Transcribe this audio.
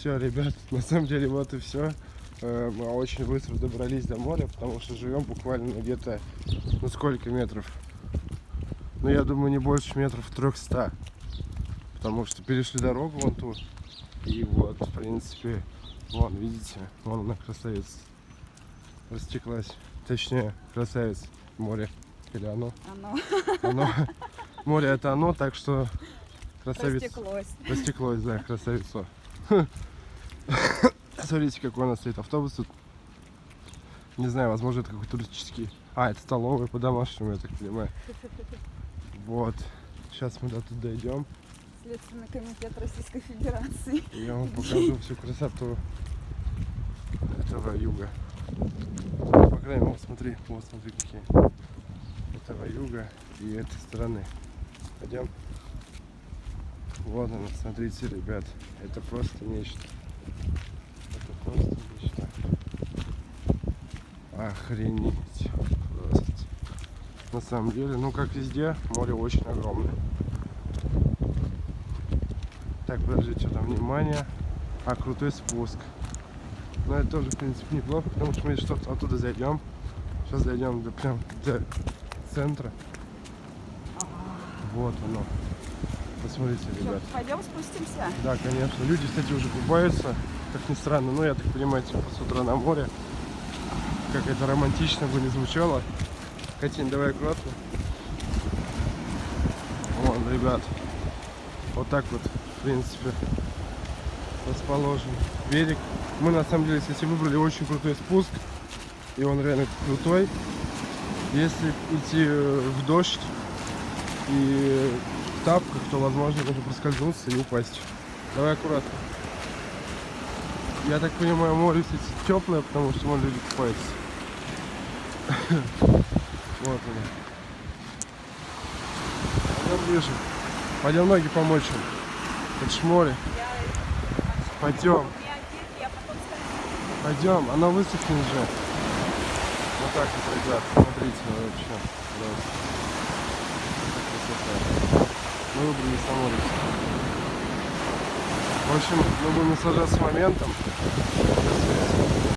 все, ребят, на самом деле вот и все. Мы очень быстро добрались до моря, потому что живем буквально где-то, ну сколько метров? Ну я думаю, не больше метров 300. Потому что перешли дорогу вон ту. И вот, в принципе, вон, видите, вон она, красавица. Растеклась. Точнее, красавица. Море. Или оно? Оно. Море это оно, так что красавица. Растеклось, да, красавица. Смотрите, какой у нас стоит автобус тут. Не знаю, возможно, это какой-то туристический. А, это столовый по-домашнему, я так понимаю. Вот. Сейчас мы до туда дойдем. Следственный комитет Российской Федерации. Я вам покажу всю красоту этого юга. По крайней мере, смотри, вот смотри какие. Этого юга и этой стороны. Пойдем. Вот она, смотрите, ребят. Это просто нечто. Это просто нечто. Охренеть. Просто. На самом деле, ну как везде, море очень огромное. Так, подождите, там внимание. А, крутой спуск. Но это тоже, в принципе, неплохо, потому что мы что-то оттуда зайдем. Сейчас зайдем прям до центра. Вот оно. Посмотрите, ребят. Пойдем спустимся? Да, конечно. Люди, кстати, уже купаются, как ни странно. Ну, я так понимаю, типа с утра на море. Как это романтично бы не звучало. Катень, давай аккуратно. Вон, ребят. Вот так вот, в принципе, расположен берег. Мы, на самом деле, кстати, выбрали очень крутой спуск. И он реально крутой. Если идти в дождь и в тапках, то, возможно, можно проскользнуться и упасть. Давай аккуратно. Я так понимаю, море, кстати, теплое, потому что вон люди купаются. Вот оно. Пойдем ближе. Пойдем ноги помочь им. Это ж море. Пойдем. Пойдем, оно высохнет же. Вот так вот, ребят, смотрите, вообще. Красота. Мы выбрали самолет. В общем, мы будем наслаждаться моментом.